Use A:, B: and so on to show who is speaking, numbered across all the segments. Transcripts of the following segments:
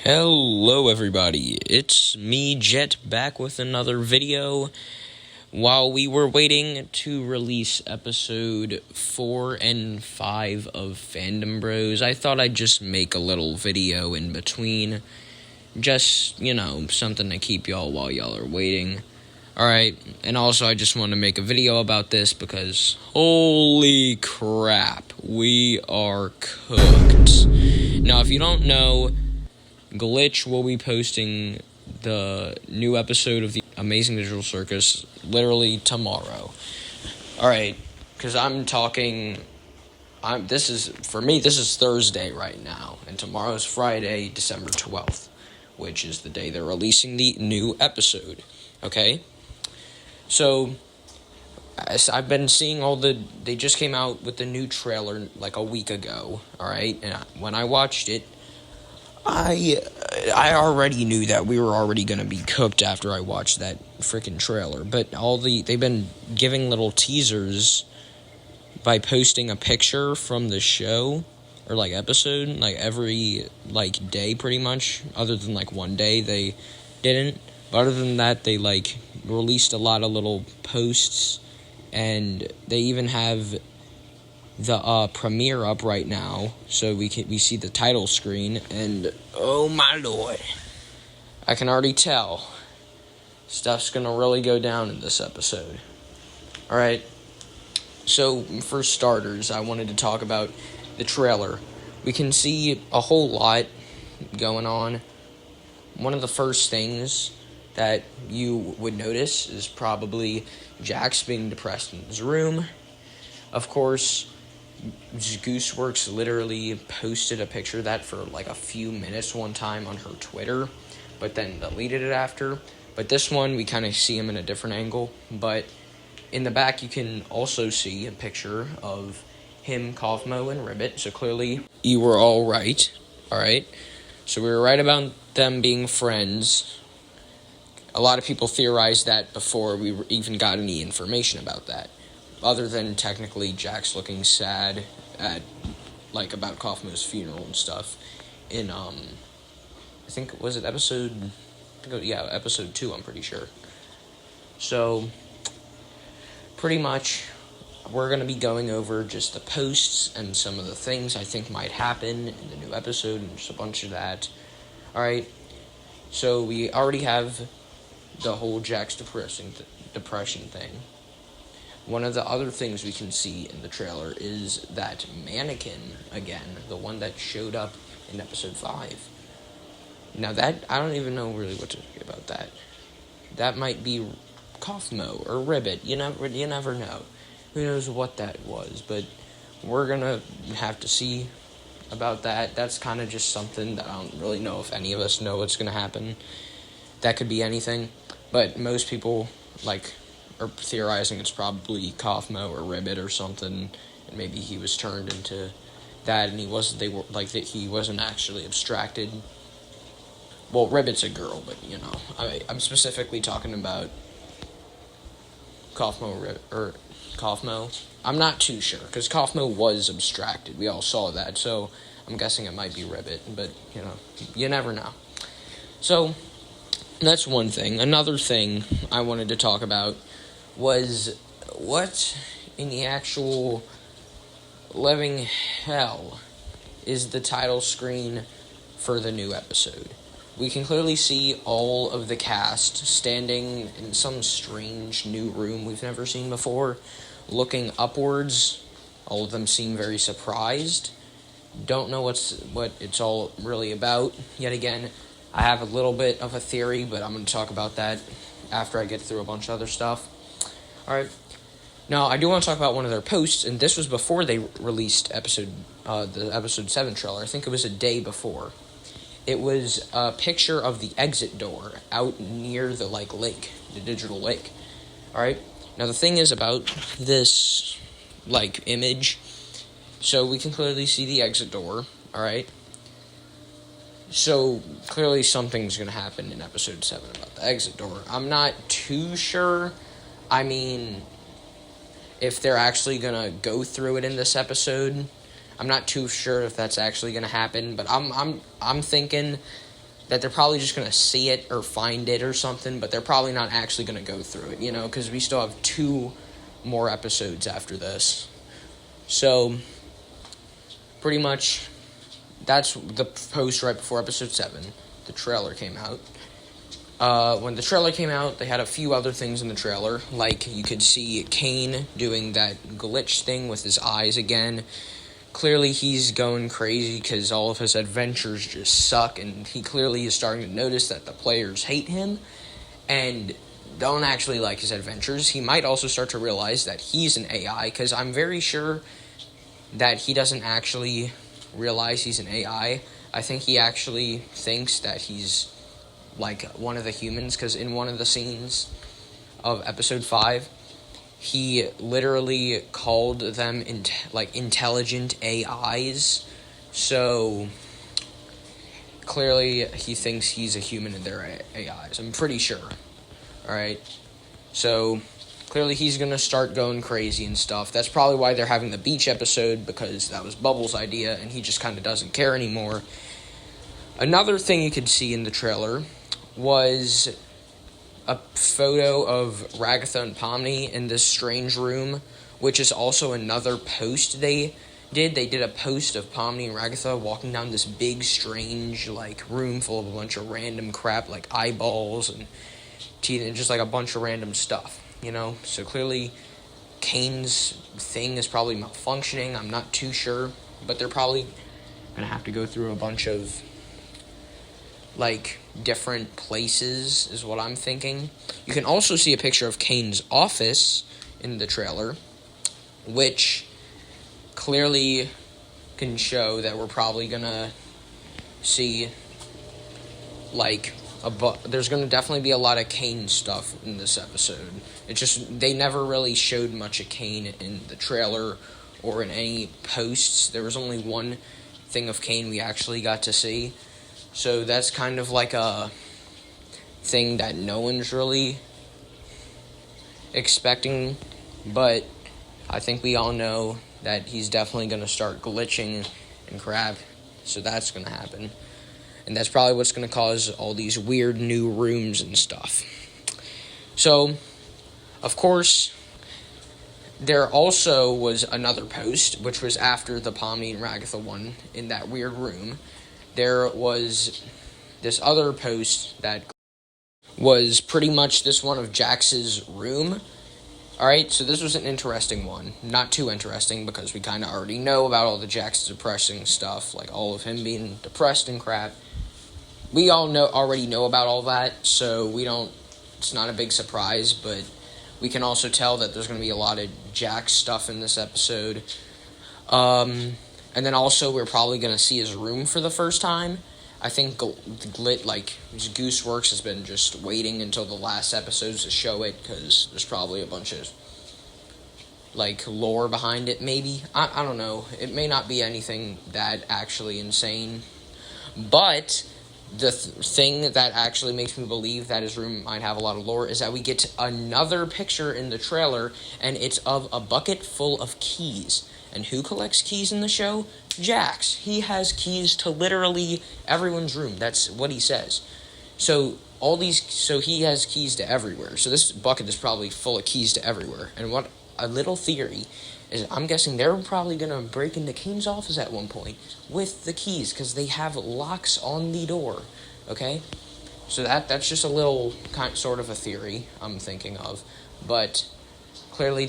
A: Hello everybody, it's me, Jet, back with another video. While we were waiting to release episode 4 and 5 of Fandom Bros, I thought I'd just make a little video in between. Just, something to keep y'all while y'all are waiting. Alright, and also I just want to make a video about this because, holy crap, we are cooked. Now, if you don't know, Glitch will be posting the new episode of the Amazing Digital Circus literally tomorrow. Alright, because this is Thursday right now, and tomorrow's Friday, December 12th, which is the day they're releasing the new episode, okay? So, as I've been seeing they just came out with the new trailer like a week ago, alright? And when I watched it, I already knew that we were already going to be cooked after I watched that freaking trailer, but they've been giving little teasers by posting a picture from the show, or episode, every day pretty much, other than one day they didn't, but other than that they released a lot of little posts, and they even have the premiere up right now, so we see the title screen, and oh my lord, I can already tell stuff's gonna really go down in this episode. Alright, so for starters, I wanted to talk about the trailer. We can see a whole lot going on. One of the first things that you would notice is probably Jax being depressed in his room. Of course, Gooseworks literally posted a picture of that for a few minutes one time on her Twitter, but then deleted it after. But this one, we kind of see him in a different angle. But in the back, you can also see a picture of him, Kaufmo, and Ribbit. So clearly, you were all right. Alright? So we were right about them being friends. A lot of people theorized that before we even got any information about that. Other than technically Jax looking sad at, about Kaufmo's funeral and stuff. In, I think, was it episode 2, I'm pretty sure. So, pretty much, we're going to be going over just the posts and some of the things I think might happen in the new episode, and just a bunch of that. Alright, so we already have the whole Jax depression thing. One of the other things we can see in the trailer is that mannequin again, the one that showed up in episode 5. Now that, I don't even know really what to think about that. That might be Kaufmo or Ribbit. You never know. Who knows what that was, but we're gonna have to see about that. That's kind of just something that I don't really know if any of us know what's gonna happen. That could be anything, but most people are theorizing it's probably Kaufmo or Ribbit or something, and maybe he was turned into that, and he wasn't actually abstracted. Well, Ribbit's a girl, but I'm specifically talking about Kaufmo or Kaufmo. I'm not too sure, because Kaufmo was abstracted. We all saw that, so I'm guessing it might be Ribbit, but you never know. So that's one thing. Another thing I wanted to talk about was what in the actual living hell is the title screen for the new episode. We can clearly see all of the cast standing in some strange new room we've never seen before, looking upwards. All of them seem very surprised. Don't know what it's all really about. Yet again, I have a little bit of a theory, but I'm going to talk about that after I get through a bunch of other stuff. Alright, now I do want to talk about one of their posts, and this was before they released the episode 7 trailer. I think it was a day before. It was a picture of the exit door out near the lake, the digital lake. Alright, now the thing is about this image, so we can clearly see the exit door, alright? So, clearly something's going to happen in episode 7 about the exit door. I'm not too sure. I mean, if they're actually going to go through it in this episode, I'm not too sure if that's actually going to happen, but I'm thinking that they're probably just going to see it or find it or something, but they're probably not actually going to go through it, because we still have 2 more episodes after this. So, pretty much, that's the post right before episode 7. The trailer came out. When the trailer came out, they had a few other things in the trailer, like you could see Kane doing that glitch thing with his eyes again. Clearly he's going crazy because all of his adventures just suck, and he clearly is starting to notice that the players hate him and don't actually like his adventures. He might also start to realize that he's an AI, because I'm very sure that he doesn't actually realize he's an AI. I think he actually thinks that he's like one of the humans, because in one of the scenes of episode 5, he literally called them intelligent AIs. So clearly he thinks he's a human and they're AIs. I'm pretty sure. Alright? So clearly he's going to start going crazy and stuff. That's probably why they're having the beach episode, because that was Bubbles' idea and he just kind of doesn't care anymore. Another thing you could see in the trailer was a photo of Ragatha and Pomni in this strange room, which is also another post they did. They did a post of Pomni and Ragatha walking down this big, strange, room full of a bunch of random crap, like eyeballs and teeth, and just, a bunch of random stuff, So clearly, Kane's thing is probably malfunctioning. I'm not too sure, but they're probably going to have to go through a bunch of different places, is what I'm thinking. You can also see a picture of Kane's office in the trailer, which clearly can show that we're probably gonna see there's gonna definitely be a lot of Kane stuff in this episode. It just, they never really showed much of Kane in the trailer or in any posts. There was only one thing of Kane we actually got to see. So that's kind of like a thing that no one's really expecting, but I think we all know that he's definitely going to start glitching and crap, so that's going to happen. And that's probably what's going to cause all these weird new rooms and stuff. So, of course, there also was another post, which was after the Pomni and Ragatha one in that weird room. There was this other post that was pretty much this one of Jax's room. Alright, so this was an interesting one. Not too interesting, because we kind of already know about all the Jax's depressing stuff, all of him being depressed and crap. We already know about all that, so it's not a big surprise, but we can also tell that there's going to be a lot of Jax stuff in this episode. And then also, we're probably going to see his room for the first time. I think Gooseworks has been just waiting until the last episodes to show it, because there's probably a bunch of, lore behind it, maybe. I don't know. It may not be anything that actually insane. But the thing that actually makes me believe that his room might have a lot of lore is that we get another picture in the trailer, and it's of a bucket full of keys. And who collects keys in the show? Jax. He has keys to literally everyone's room. That's what he says. So he has keys to everywhere. So this bucket is probably full of keys to everywhere. And what a little theory is, I'm guessing they're probably going to break into Kane's office at one point with the keys, because they have locks on the door. Okay? So that's just a little sort of a theory I'm thinking of. But clearly,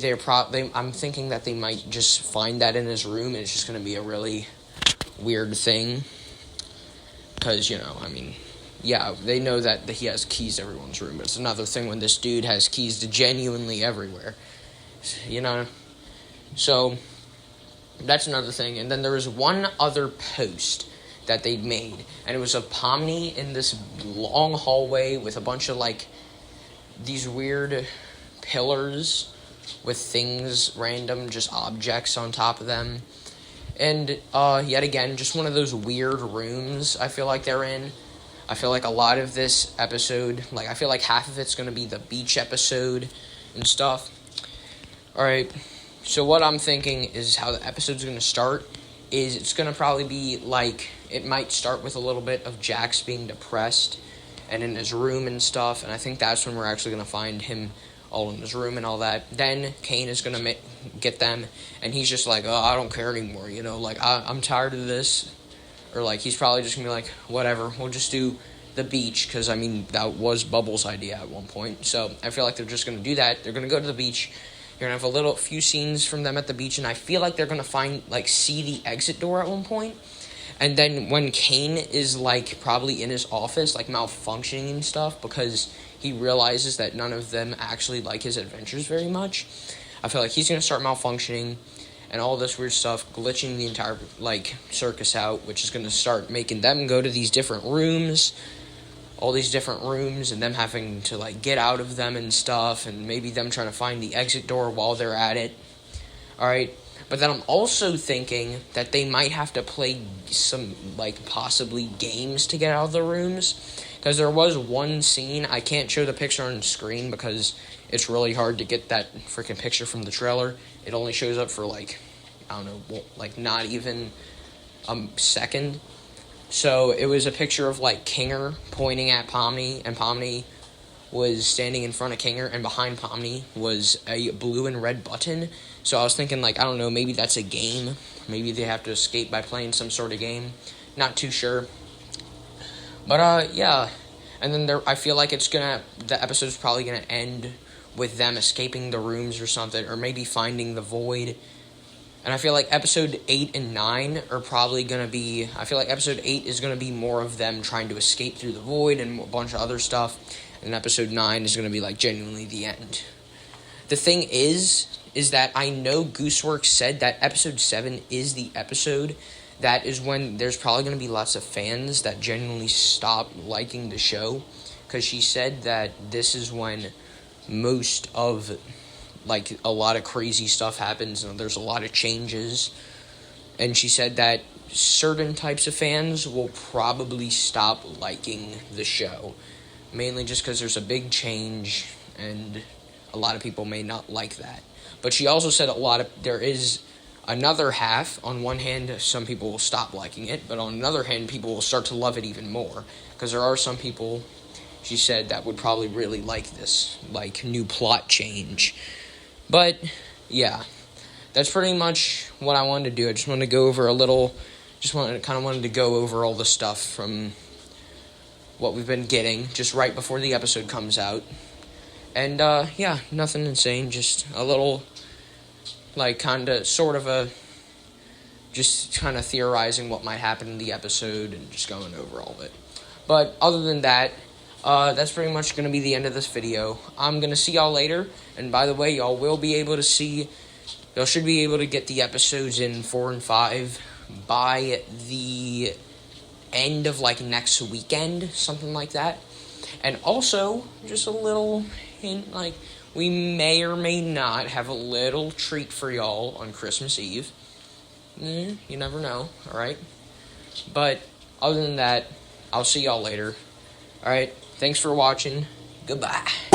A: I'm thinking that they might just find that in his room, and it's just going to be a really weird thing. Because, they know that he has keys to everyone's room, but it's another thing when this dude has keys to genuinely everywhere. So, that's another thing. And then there was one other post that they'd made, and it was of Pomni in this long hallway with a bunch of, these weird pillars with things, random, just objects on top of them. And, yet again, just one of those weird rooms I feel like they're in. I feel like a lot of this episode, I feel like half of it's going to be the beach episode and stuff. Alright, so what I'm thinking is how the episode's going to start is it's going to probably be like, it might start with a little bit of Jax being depressed and in his room and stuff, and I think that's when we're actually going to find him all in his room and all that. Then Kane is going to get them, and he's just like, oh, I don't care anymore, you know, like, I'm tired of this, or like, he's probably just going to be like, whatever, we'll just do the beach, because, I mean, that was Bubbles' idea at one point, so I feel like they're just going to do that. They're going to go to the beach. You're going to have a few scenes from them at the beach, and I feel like they're going to see the exit door at one point. And then when Kane is, like, probably in his office, like, malfunctioning and stuff, because he realizes that none of them actually like his adventures very much, I feel like he's going to start malfunctioning and all this weird stuff, glitching the entire, like, circus out, which is going to start making them go to these different rooms, all these different rooms, and them having to, like, get out of them and stuff, and maybe them trying to find the exit door while they're at it. Alright? But then I'm also thinking that they might have to play some, like, possibly games to get out of the rooms. Because there was one scene, I can't show the picture on the screen because it's really hard to get that freaking picture from the trailer. It only shows up for, like, I don't know, like, not even a second. So it was a picture of, like, Kinger pointing at Pomni, and Pomni was standing in front of Kinger, and behind Pomni was a blue and red button. So I was thinking, like, I don't know, maybe that's a game. Maybe they have to escape by playing some sort of game. Not too sure. But, yeah. And then I feel like the episode's probably going to end with them escaping the rooms or something, or maybe finding the void. And I feel like episode 8 and 9 are probably going to be, I feel like episode 8 is going to be more of them trying to escape through the void and a bunch of other stuff. And episode 9 is going to be, like, genuinely the end. The thing is that I know Gooseworks said that episode 7 is the episode that is when there's probably going to be lots of fans that genuinely stop liking the show. Because she said that this is when most of, like, a lot of crazy stuff happens and there's a lot of changes. And she said that certain types of fans will probably stop liking the show. Mainly just because there's a big change and a lot of people may not like that. But she also said there is another half. On one hand, some people will stop liking it, but on another hand, people will start to love it even more. Because there are some people, she said, that would probably really like this, like, new plot change. But, yeah, that's pretty much what I wanted to do. I just wanted to go over wanted to go over all the stuff from what we've been getting just right before the episode comes out. And, yeah, nothing insane, just a little, like, just kind of theorizing what might happen in the episode and just going over all of it. But other than that, that's pretty much going to be the end of this video. I'm going to see y'all later, and by the way, y'all should be able to get the episodes in 4 and 5 by the end of, like, next weekend, something like that. And also, just a little hint, like, we may or may not have a little treat for y'all on Christmas Eve. You never know, alright? But, other than that, I'll see y'all later. Alright, thanks for watching. Goodbye.